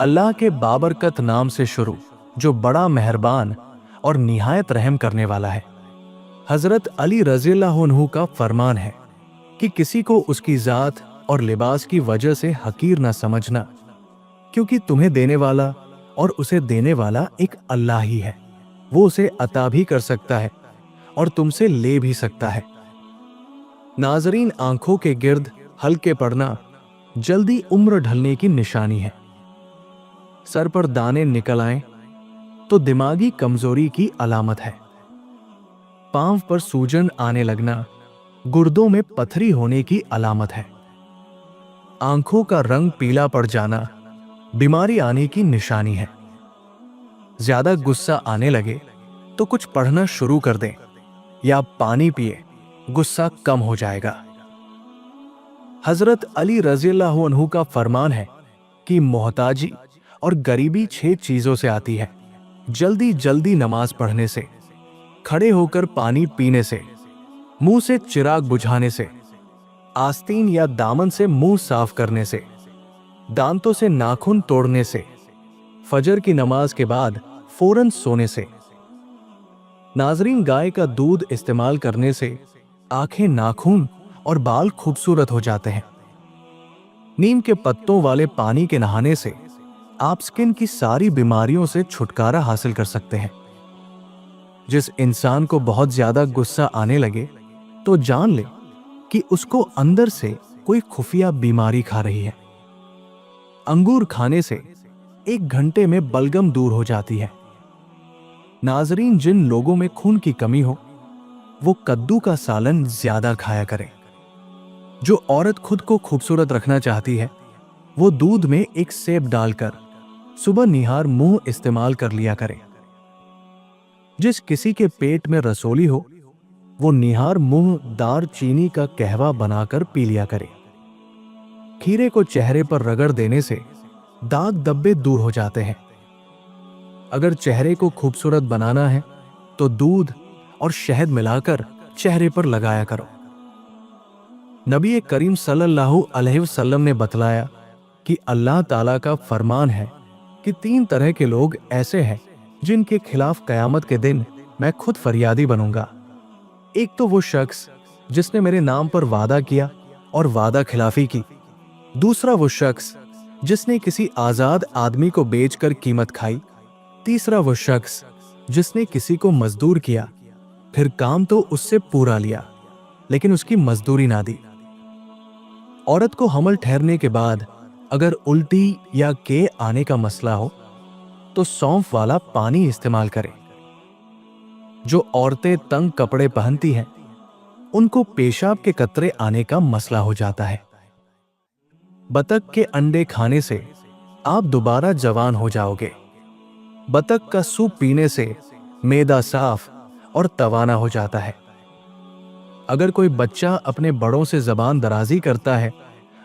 अल्लाह के बाबरकत नाम से शुरू, जो बड़ा मेहरबान और निहायत रहम करने वाला है। हजरत अली रज़ियल्लाहु अन्हु का फरमान है कि किसी को उसकी जात और लिबास की वजह से हकीर न समझना, क्योंकि तुम्हें देने वाला और उसे देने वाला एक अल्लाह ही है। वो उसे अता भी कर सकता है और तुमसे ले भी सकता है। नाजरीन, आंखों के गिर्द हल्के पड़ना जल्दी उम्र ढलने की निशानी है। सर पर दाने निकल आए तो दिमागी कमजोरी की अलामत है। पांव पर सूजन आने लगना गुर्दों में पथरी होने की अलामत है। आंखों का रंग पीला पड़ जाना बीमारी आने की निशानी है। ज्यादा गुस्सा आने लगे तो कुछ पढ़ना शुरू कर दें या पानी पिए, गुस्सा कम हो जाएगा। हजरत अली रज़ियल्लाहु अन्हु का फरमान है कि मोहताजी और गरीबी 6 चीजों से आती है। जल्दी जल्दी नमाज पढ़ने से, खड़े होकर पानी पीने से, मुंह से चिराग बुझाने से, आस्तीन या दामन से मुंह साफ करने से, दांतों से नाखून तोड़ने से, फजर की नमाज के बाद फौरन सोने से। नाजरीन, गाय का दूध इस्तेमाल करने से आंखें, नाखून और बाल खूबसूरत हो जाते हैं। नीम के पत्तों वाले पानी के नहाने से आप स्किन की सारी बीमारियों से छुटकारा हासिल कर सकते हैं। जिस इंसान को बहुत ज्यादा गुस्सा आने लगे तो जान ले कि उसको अंदर से कोई खुफिया बीमारी खा रही है। अंगूर खाने से 1 घंटे में बलगम दूर हो जाती है। नाजरीन, जिन लोगों में खून की कमी हो वो कद्दू का सालन ज्यादा खाया करें। जो औरत खुद को खूबसूरत रखना चाहती है वो दूध में एक सेब डालकर सुबह निहार मुंह इस्तेमाल कर लिया करे। जिस किसी के पेट में रसोली हो वो निहार मुंह दार चीनी का कहवा बनाकर पी लिया करे। खीरे को चेहरे पर रगड़ देने से दाग धब्बे दूर हो जाते हैं। अगर चेहरे को खूबसूरत बनाना है तो दूध और शहद मिलाकर चेहरे पर लगाया करो। नबी करीम सल्लल्लाहु अलैहि वसल्लम ने बतलाया कि अल्लाह ताला का फरमान है कि 3 तरह के लोग ऐसे हैं जिनके खिलाफ कयामत के दिन मैं खुद फरियादी बनूंगा। एक तो वो शख्स जिसने मेरे नाम पर वादा किया और वादा खिलाफी की। दूसरा वो शख्स जिसने किसी आजाद आदमी को बेचकर कीमत खाई। तीसरा वो शख्स जिसने किसी को मजदूर किया, फिर काम तो उससे पूरा लिया लेकिन उसकी मजदूरी ना दी। औरत को हमल ठहरने के बाद अगर उल्टी या के आने का मसला हो तो सौंफ वाला पानी इस्तेमाल करें। जो औरतें तंग कपड़े पहनती हैं उनको पेशाब के कतरे आने का मसला हो जाता है। बतख के अंडे खाने से आप दोबारा जवान हो जाओगे। बतख का सूप पीने से मैदा साफ और तवाना हो जाता है। अगर कोई बच्चा अपने बड़ों से जबान दराजी करता है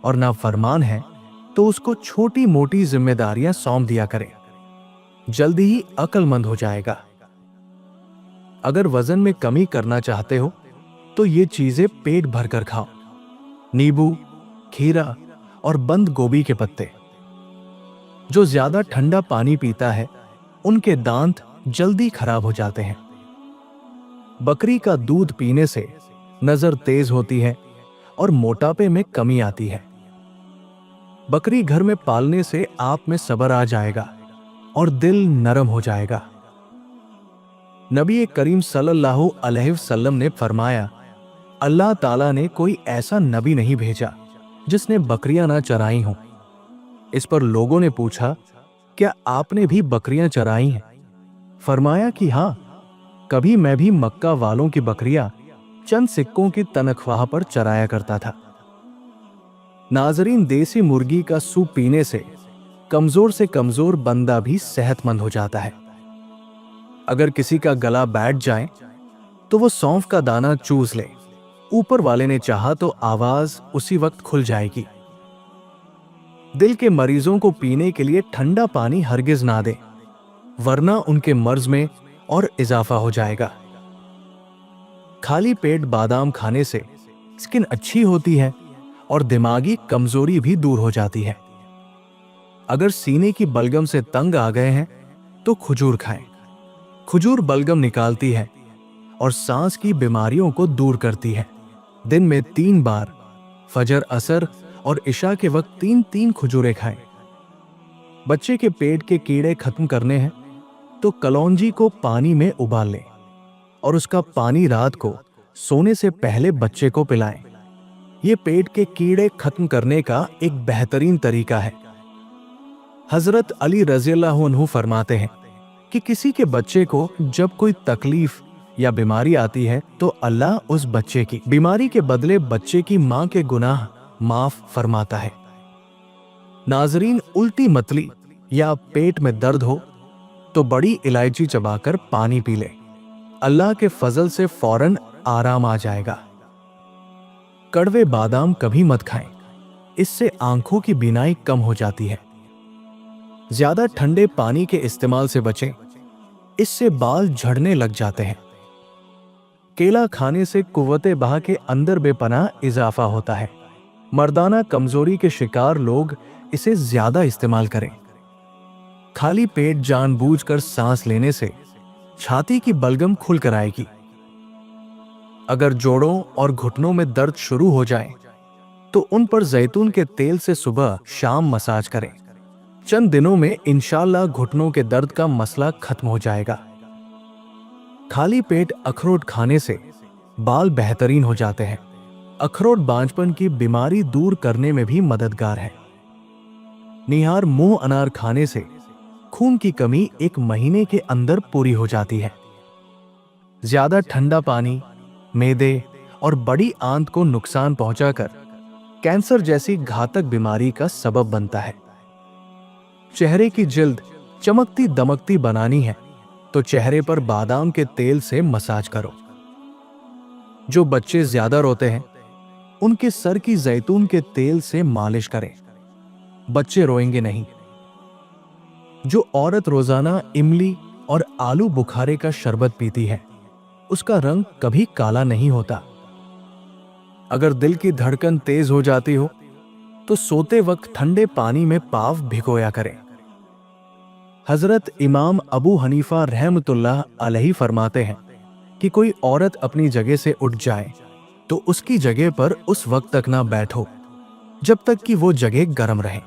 और नाफरमान है तो उसको छोटी मोटी जिम्मेदारियां सौंप दिया करें, जल्दी ही अक्लमंद हो जाएगा। अगर वजन में कमी करना चाहते हो तो ये चीजें पेट भरकर खाओ। नींबू, खीरा और बंद गोभी के पत्ते। जो ज्यादा ठंडा पानी पीता है उनके दांत जल्दी खराब हो जाते हैं। बकरी का दूध पीने से नजर तेज होती है और मोटापे में कमी आती है। बकरी घर में पालने से आप में सब्र आ जाएगा और दिल नरम हो जाएगा। नबी करीम सल्लल्लाहु अलैहि वसल्लम ने फरमाया, अल्लाह ताला ने कोई ऐसा नबी नहीं भेजा जिसने बकरियां ना चराई हों। इस पर लोगों ने पूछा, क्या आपने भी बकरियां चराई हैं? फरमाया कि हां, कभी मैं भी मक्का वालों की बकरियां चंद सिक्कों की तनख्वाह पर चराया करता था। नाजरीन, देसी मुर्गी का सूप पीने से कमजोर से कमजोर बंदा भी सेहतमंद हो जाता है। अगर किसी का गला बैठ जाए तो वो सौंफ का दाना चूस ले। ऊपर वाले ने चाहा तो आवाज उसी वक्त खुल जाएगी। दिल के मरीजों को पीने के लिए ठंडा पानी हरगिज ना दें, वरना उनके मर्ज में और इजाफा हो जाएगा। खाली पेट बादाम खाने से स्किन अच्छी होती है और दिमागी कमजोरी भी दूर हो जाती है। अगर सीने की बलगम से तंग आ गए हैं तो खजूर खाएं। खजूर बलगम निकालती है और सांस की बीमारियों को दूर करती है। दिन में 3 बार फजर, असर और इशा के वक्त 3-3 खजूरें खाएं। बच्चे के पेट के कीड़े खत्म करने हैं तो कलौंजी को पानी में उबाल लें और उसका पानी रात को सोने से पहले बच्चे को पिलाएं। ये पेट के कीड़े खत्म करने का एक बेहतरीन तरीका है। हजरत अली रज़ियल्लाहु अन्हु फरमाते हैं कि किसी के बच्चे को जब कोई तकलीफ या बीमारी आती है तो अल्लाह उस बच्चे की बीमारी के बदले बच्चे की मां के गुनाह माफ फरमाता है। नाजरीन, उल्टी मतली या पेट में दर्द हो तो बड़ी इलायची चबाकर पानी पी ले। अल्लाह के फजल से फौरन आराम आ जाएगा। कड़वे बादाम कभी मत खाएं, इससे आंखों की बीनाई कम हो जाती है। ज्यादा ठंडे पानी के इस्तेमाल से बचें, इससे बाल झड़ने लग जाते हैं। केला खाने से कुव्वते बहा के अंदर बेपनाह इजाफा होता है। मर्दाना कमजोरी के शिकार लोग इसे ज्यादा इस्तेमाल करें। खाली पेट जानबूझकर सांस लेने से छाती की बलगम खुलकर आएगी। अगर जोड़ों और घुटनों में दर्द शुरू हो जाए तो उन पर जैतून के तेल से सुबह शाम मसाज करें। चंद दिनों में इंशाअल्लाह घुटनों के दर्द का मसला खत्म हो जाएगा। खाली पेट अखरोट खाने से बाल बेहतरीन हो जाते हैं। अखरोट बांझपन की बीमारी दूर करने में भी मददगार है। निहार मुंह अनार खाने से खून की कमी 1 महीने के अंदर पूरी हो जाती है। ज्यादा ठंडा पानी मैदे और बड़ी आंत को नुकसान पहुंचाकर कैंसर जैसी घातक बीमारी का सबब बनता है। चेहरे की जिल्द चमकती दमकती बनानी है तो चेहरे पर बादाम के तेल से मसाज करो। जो बच्चे ज्यादा रोते हैं उनके सर की जैतून के तेल से मालिश करें, बच्चे रोएंगे नहीं। जो औरत रोजाना इमली और आलू बुखारे का शरबत पीती है उसका रंग कभी काला नहीं होता। अगर दिल की धड़कन तेज हो जाती हो तो सोते वक्त ठंडे पानी में पाव भिगोया करें। हजरत इमाम अबू हनीफा रहमतुल्लाह अलैहि फरमाते हैं कि कोई औरत अपनी जगह से उठ जाए तो उसकी जगह पर उस वक्त तक ना बैठो जब तक कि वो जगह गर्म रहे।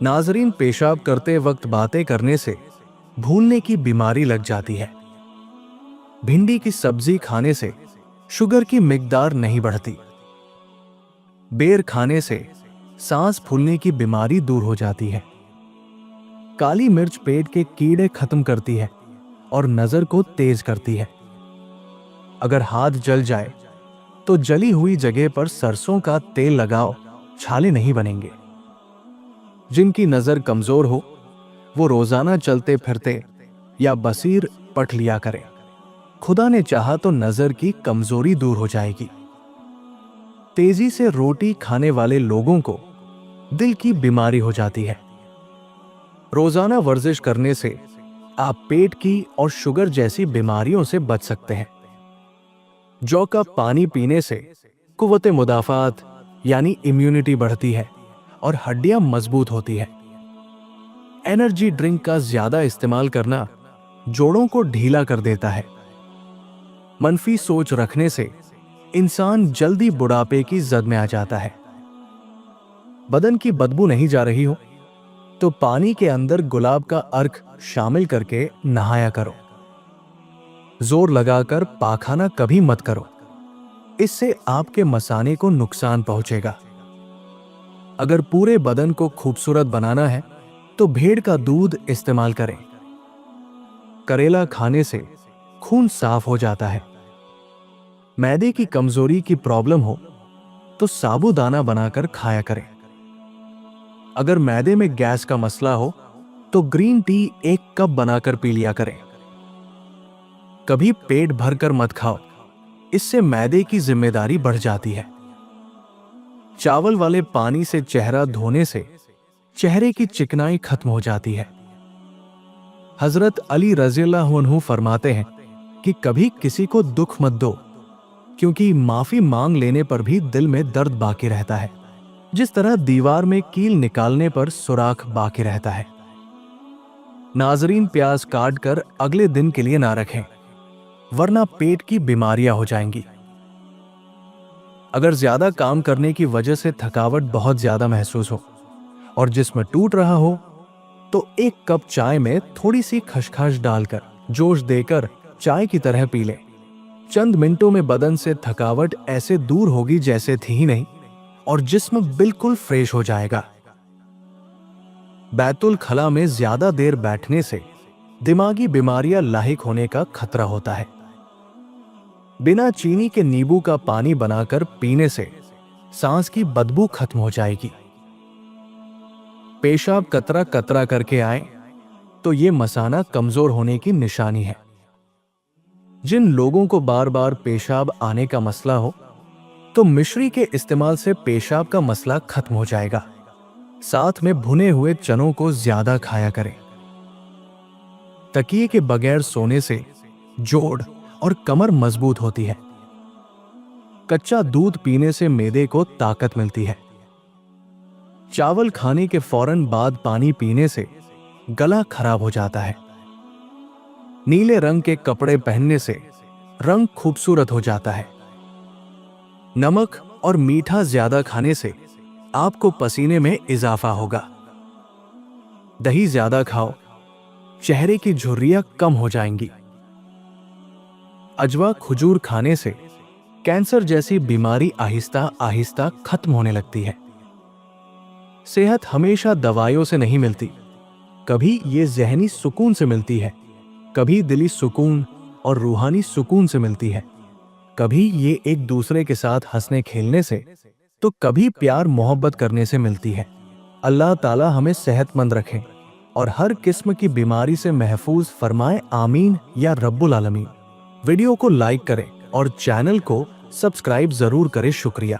नाजरीन, पेशाब करते वक्त बातें करने से भूलने की बीमारी लग जाती है। भिंडी की सब्जी खाने से शुगर की मिकदार नहीं बढ़ती। बेर खाने से सांस फूलने की बीमारी दूर हो जाती है। काली मिर्च पेट के कीड़े खत्म करती है और नजर को तेज करती है। अगर हाथ जल जाए तो जली हुई जगह पर सरसों का तेल लगाओ, छाले नहीं बनेंगे। जिनकी नजर कमजोर हो वो रोजाना चलते फिरते या बसीर पढ़ लिया करें। खुदा ने चाहा तो नजर की कमजोरी दूर हो जाएगी। तेजी से रोटी खाने वाले लोगों को दिल की बीमारी हो जाती है। रोजाना वर्जिश करने से आप पेट की और शुगर जैसी बीमारियों से बच सकते हैं। जौ का पानी पीने से कुव्वत मुदाफात यानी इम्यूनिटी बढ़ती है और हड्डियां मजबूत होती है। एनर्जी ड्रिंक का ज्यादा इस्तेमाल करना जोड़ों को ढीला कर देता है। मनफी सोच रखने से इंसान जल्दी बुढ़ापे की जद में आ जाता है। बदन की बदबू नहीं जा रही हो तो पानी के अंदर गुलाब का अर्क शामिल करके नहाया करो। जोर लगाकर पाखाना कभी मत करो, इससे आपके मसाने को नुकसान पहुंचेगा। अगर पूरे बदन को खूबसूरत बनाना है तो भेड़ का दूध इस्तेमाल करें। करेला खाने से खून साफ हो जाता है। मैदे की कमजोरी की प्रॉब्लम हो तो साबूदाना बनाकर खाया करें। अगर मैदे में गैस का मसला हो तो ग्रीन टी 1 कप बनाकर पी लिया करें। कभी पेट भरकर मत खाओ, इससे मैदे की जिम्मेदारी बढ़ जाती है। चावल वाले पानी से चेहरा धोने से चेहरे की चिकनाई खत्म हो जाती है। हजरत अली रज़ियल्लाहु अन्हु फरमाते हैं कि कभी किसी को दुख मत दो, क्योंकि माफी मांग लेने पर भी दिल में दर्द बाकी रहता है। जिस तरह दीवार में कील निकालने पर सुराख बाकी रहता है। नाजरीन, प्याज काट कर अगले दिन के लिए ना रखें, वरना पेट की बीमारियां हो जाएंगी। अगर ज्यादा काम करने की वजह से थकावट बहुत ज्यादा महसूस हो और जिस्म टूट रहा हो, तो एक कप चाय में थोड़ी सी खसखस डालकर जोश देकर चाय की तरह पी लें। चंद मिनटों में बदन से थकावट ऐसे दूर होगी जैसे थी ही नहीं, और जिस्म बिल्कुल फ्रेश हो जाएगा। बैतुल खला में ज्यादा देर बैठने से दिमागी बीमारियां लाहिक होने का खतरा होता है। बिना चीनी के नींबू का पानी बनाकर पीने से सांस की बदबू खत्म हो जाएगी। पेशाब कतरा कतरा करके आए तो ये मसाना कमजोर होने की निशानी है। जिन लोगों को बार बार पेशाब आने का मसला हो, तो मिश्री के इस्तेमाल से पेशाब का मसला खत्म हो जाएगा। साथ में भुने हुए चनों को ज्यादा खाया करें। तकिए के बगैर सोने से जोड़ और कमर मजबूत होती है। कच्चा दूध पीने से मैदे को ताकत मिलती है। चावल खाने के फौरन बाद पानी पीने से गला खराब हो जाता है। नीले रंग के कपड़े पहनने से रंग खूबसूरत हो जाता है। नमक और मीठा ज्यादा खाने से आपको पसीने में इजाफा होगा। दही ज्यादा खाओ, चेहरे की झुर्रियां कम हो जाएंगी। अजवा खजूर खाने से कैंसर जैसी बीमारी आहिस्ता आहिस्ता खत्म होने लगती है। सेहत हमेशा दवाइयों से नहीं मिलती, कभी ये जहनी सुकून से मिलती है, कभी दिली सुकून और रूहानी सुकून से मिलती है, कभी ये एक दूसरे के साथ हंसने खेलने से, तो कभी प्यार मोहब्बत करने से मिलती है। अल्लाह ताला हमें सेहतमंद रखें और हर किस्म की बीमारी से महफूज फरमाए, आमीन या रब्बुल आलमीन। वीडियो को लाइक करें और चैनल को सब्सक्राइब जरूर करें। शुक्रिया।